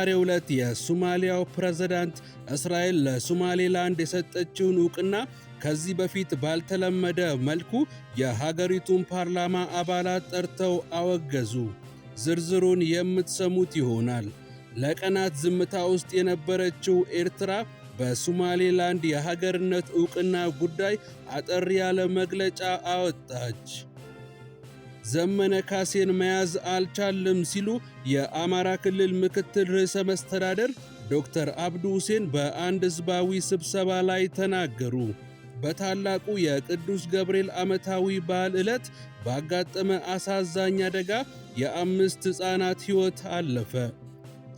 በዛሬው ዕለት የሶማሊያው ፕሬዝዳንት እስራኤል ለሶማሌላንድ የሰጠችውን ዕውቅና ከዚህ በፊት ባልተለመደ መልኩ የሀገሪቱን ፓርላማ አባላት ጠርተው አወገዙ። ዝርዝሩን የምትሰሙት ይሆናል። ለቀናት ዝምታ ውስጥ የነበረችው ኤርትራ በሶማሌላንድ የሀገርነት ዕውቅና ጉዳይ አጠር ያለ መግለጫ አወጣች። ዘመነ ካሴን መያዝ አልቻልም ሲሉ የአማራ ክልል ምክትል ርዕሰ መስተዳድር ዶክተር አብዱ ሁሴን በአንድ ሕዝባዊ ስብሰባ ላይ ተናገሩ። በታላቁ የቅዱስ ገብርኤል ዓመታዊ በዓል ዕለት ባጋጠመ አሳዛኝ አደጋ የ5 ሕፃናት ሕይወት አለፈ።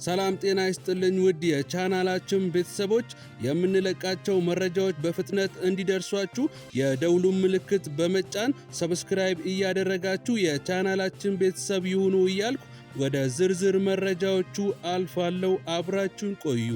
ሰላም ጤና ይስጥልኝ ውድ የቻናላችን ቤተሰቦች፣ የምንለቃቸው መረጃዎች በፍጥነት እንዲደርሷችሁ የደውሉን ምልክት በመጫን ሰብስክራይብ እያደረጋችሁ የቻናላችን ቤተሰብ ይሁኑ እያልኩ ወደ ዝርዝር መረጃዎቹ አልፋለሁ። አብራችሁን ቆዩ።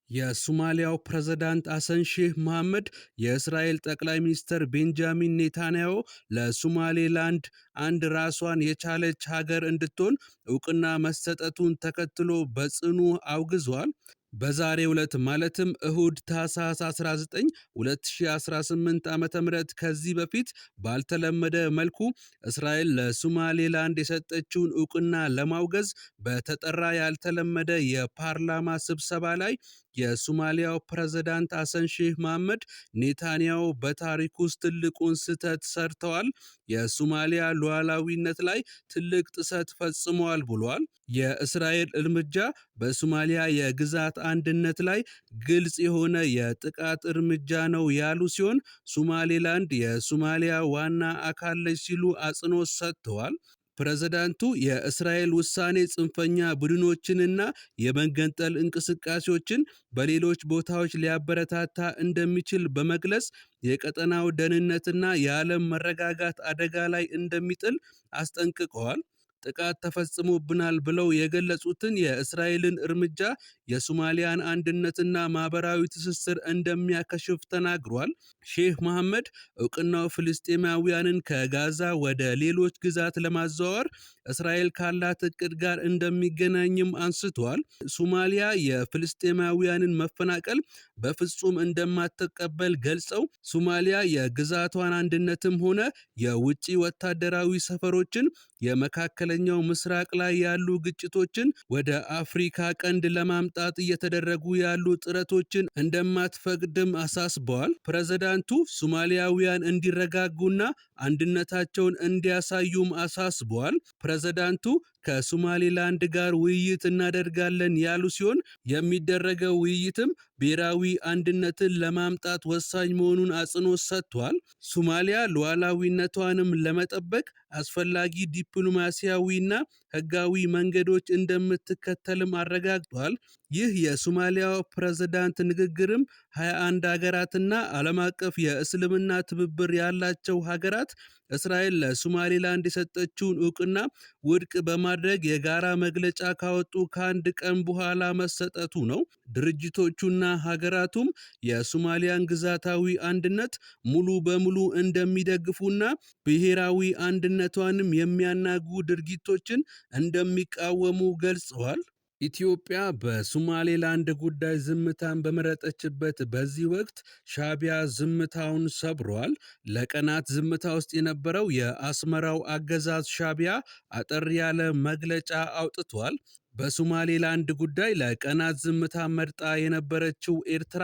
የሶማሊያው ፕሬዝዳንት ሐሰን ሼህ መሐመድ የእስራኤል ጠቅላይ ሚኒስትር ቤንጃሚን ኔታንያሁ ለሶማሌላንድ አንድ ራሷን የቻለች ሀገር እንድትሆን ዕውቅና መሰጠቱን ተከትሎ በጽኑ አውግዟል። በዛሬው ዕለት ማለትም እሁድ ታኅሳስ 19 2018 ዓ.ም ከዚህ በፊት ባልተለመደ መልኩ እስራኤል ለሶማሌላንድ የሰጠችውን ዕውቅና ለማውገዝ በተጠራ ያልተለመደ የፓርላማ ስብሰባ ላይ የሶማሊያው ፕሬዝዳንት ሐሰን ሼህ መሐመድ ኔታንያሁ በታሪክ ውስጥ ትልቁን ስህተት ሰርተዋል፣ የሶማሊያ ሉዓላዊነት ላይ ትልቅ ጥሰት ፈጽመዋል ብሏል። የእስራኤል እርምጃ በሶማሊያ የግዛት አንድነት ላይ ግልጽ የሆነ የጥቃት እርምጃ ነው ያሉ ሲሆን ሶማሌላንድ የሶማሊያ ዋና አካል ነች ሲሉ አጽንኦት ሰጥተዋል። ፕሬዝዳንቱ የእስራኤል ውሳኔ ጽንፈኛ ቡድኖችንና የመገንጠል እንቅስቃሴዎችን በሌሎች ቦታዎች ሊያበረታታ እንደሚችል በመግለጽ የቀጠናው ደህንነትና የዓለም መረጋጋት አደጋ ላይ እንደሚጥል አስጠንቅቀዋል። ጥቃት ተፈጽሞብናል ብለው የገለጹትን የእስራኤልን እርምጃ የሶማሊያን አንድነትና ማህበራዊ ትስስር እንደሚያከሽፍ ተናግሯል። ሼህ መሐመድ ዕውቅናው ፍልስጤማውያንን ከጋዛ ወደ ሌሎች ግዛት ለማዘዋወር እስራኤል ካላት እቅድ ጋር እንደሚገናኝም አንስተዋል። ሶማሊያ የፍልስጤማውያንን መፈናቀል በፍጹም እንደማትቀበል ገልጸው ሶማሊያ የግዛቷን አንድነትም ሆነ የውጭ ወታደራዊ ሰፈሮችን የመካከለኛው ምስራቅ ላይ ያሉ ግጭቶችን ወደ አፍሪካ ቀንድ ለማምጣት እየተደረጉ ያሉ ጥረቶችን እንደማትፈቅድም አሳስበዋል። ፕሬዝዳንቱ ሶማሊያውያን እንዲረጋጉና አንድነታቸውን እንዲያሳዩም አሳስበዋል። ፕሬዝዳንቱ ከሶማሌላንድ ጋር ውይይት እናደርጋለን ያሉ ሲሆን የሚደረገው ውይይትም ብሔራዊ አንድነትን ለማምጣት ወሳኝ መሆኑን አጽንኦት ሰጥቷል። ሶማሊያ ሉዓላዊነቷንም ለመጠበቅ አስፈላጊ ዲፕሎማሲያዊና ሕጋዊ መንገዶች እንደምትከተልም አረጋግጧል። ይህ የሶማሊያው ፕሬዝዳንት ንግግርም 21 ሀገራትና ዓለም አቀፍ የእስልምና ትብብር ያላቸው ሀገራት እስራኤል ለሶማሌላንድ የሰጠችውን ዕውቅና ውድቅ በማድረግ የጋራ መግለጫ ካወጡ ከአንድ ቀን በኋላ መሰጠቱ ነው። ድርጅቶቹና ሀገራቱም የሶማሊያን ግዛታዊ አንድነት ሙሉ በሙሉ እንደሚደግፉና ብሔራዊ አንድነቷንም የሚያናጉ ድርጊቶችን እንደሚቃወሙ ገልጸዋል። ኢትዮጵያ በሶማሌላንድ ጉዳይ ዝምታን በመረጠችበት በዚህ ወቅት ሻዕቢያ ዝምታውን ሰብሯል። ለቀናት ዝምታ ውስጥ የነበረው የአስመራው አገዛዝ ሻዕቢያ አጠር ያለ መግለጫ አውጥቷል። በሶማሌላንድ ጉዳይ ለቀናት ዝምታ መርጣ የነበረችው ኤርትራ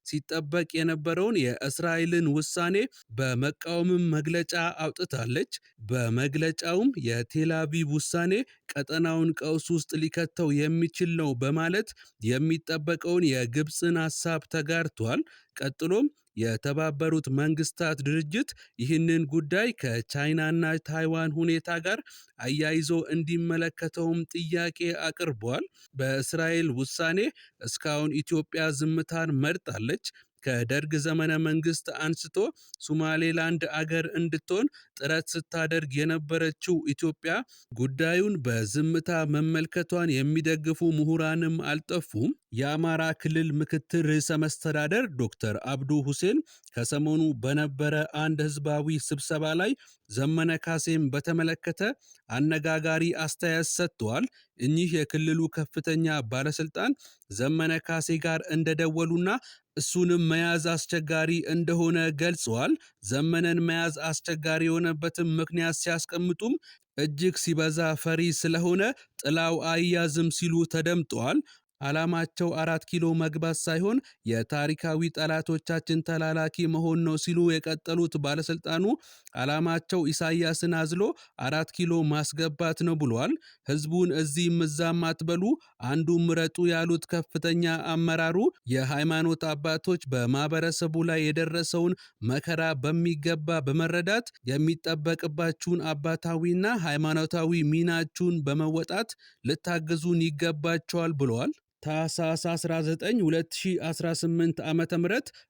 ሲጠበቅ የነበረውን የእስራኤልን ውሳኔ በመቃወምም መግለጫ አውጥታለች። በመግለጫውም የቴልአቪቭ ውሳኔ ቀጠናውን ቀውስ ውስጥ ሊከተው የሚችል ነው በማለት የሚጠበቀውን የግብፅን ሐሳብ ተጋርቷል። ቀጥሎም የተባበሩት መንግስታት ድርጅት ይህንን ጉዳይ ከቻይናና ታይዋን ሁኔታ ጋር አያይዞ እንዲመለከተውም ጥያቄ አቅርቧል። በእስራኤል ውሳኔ እስካሁን ኢትዮጵያ ዝምታን መርጣለች። ከደርግ ዘመነ መንግስት አንስቶ ሶማሌላንድ አገር እንድትሆን ጥረት ስታደርግ የነበረችው ኢትዮጵያ ጉዳዩን በዝምታ መመልከቷን የሚደግፉ ምሁራንም አልጠፉም። የአማራ ክልል ምክትል ርዕሰ መስተዳደር ዶክተር አብዱ ሁሴን ከሰሞኑ በነበረ አንድ ህዝባዊ ስብሰባ ላይ ዘመነ ካሴን በተመለከተ አነጋጋሪ አስተያየት ሰጥተዋል። እኚህ የክልሉ ከፍተኛ ባለስልጣን ዘመነ ካሴ ጋር እንደደወሉና እሱንም መያዝ አስቸጋሪ እንደሆነ ገልጸዋል። ዘመነን መያዝ አስቸጋሪ የሆነበትን ምክንያት ሲያስቀምጡም እጅግ ሲበዛ ፈሪ ስለሆነ ጥላው አያዝም ሲሉ ተደምጠዋል። ዓላማቸው 4 ኪሎ መግባት ሳይሆን የታሪካዊ ጠላቶቻችን ተላላኪ መሆን ነው ሲሉ የቀጠሉት ባለስልጣኑ ዓላማቸው ኢሳያስን አዝሎ 4 ኪሎ ማስገባት ነው ብሏል። ህዝቡን እዚህም እዛም አትበሉ፣ አንዱ ምረጡ ያሉት ከፍተኛ አመራሩ የሃይማኖት አባቶች በማህበረሰቡ ላይ የደረሰውን መከራ በሚገባ በመረዳት የሚጠበቅባችሁን አባታዊና ሃይማኖታዊ ሚናችሁን በመወጣት ልታግዙን ይገባቸዋል ብለዋል። ታኅሳስ 19 2018 ዓ.ም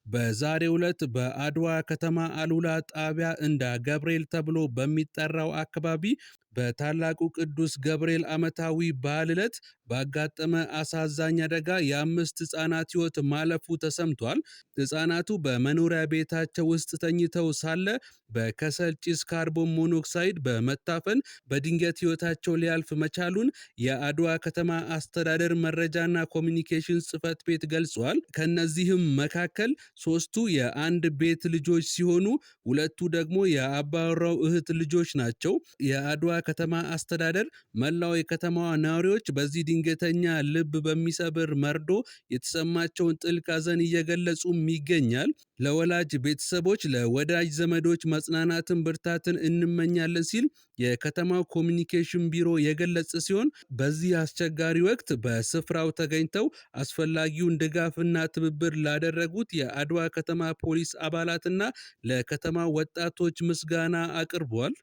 በዛሬው ዕለት በአድዋ ከተማ አሉላ ጣቢያ እንዳ ገብርኤል ተብሎ በሚጠራው አካባቢ በታላቁ ቅዱስ ገብርኤል ዓመታዊ በዓል ዕለት ባጋጠመ አሳዛኝ አደጋ የ5 ሕፃናት ሕይወት ማለፉ ተሰምቷል። ሕፃናቱ በመኖሪያ ቤታቸው ውስጥ ተኝተው ሳለ በከሰል ጭስ ካርቦን ሞኖክሳይድ በመታፈን በድንገት ሕይወታቸው ሊያልፍ መቻሉን የአድዋ ከተማ አስተዳደር መረጃና ኮሚኒኬሽን ጽሕፈት ቤት ገልጿል። ከነዚህም መካከል 3ቱ የአንድ ቤት ልጆች ሲሆኑ 2ቱ ደግሞ የአባወራው እህት ልጆች ናቸው። የአድዋ ከተማ አስተዳደር መላው የከተማዋ ነዋሪዎች በዚህ ድንገተኛ ልብ በሚሰብር መርዶ የተሰማቸውን ጥልቅ ሐዘን እየገለጹም ይገኛል። ለወላጅ ቤተሰቦች፣ ለወዳጅ ዘመዶች መጽናናትን ብርታትን እንመኛለን ሲል የከተማው ኮሚኒኬሽን ቢሮ የገለጸ ሲሆን በዚህ አስቸጋሪ ወቅት በስፍራው ተገኝተው አስፈላጊውን ድጋፍና ትብብር ላደረጉት የአድዋ ከተማ ፖሊስ አባላትና ለከተማ ወጣቶች ምስጋና አቅርቧል።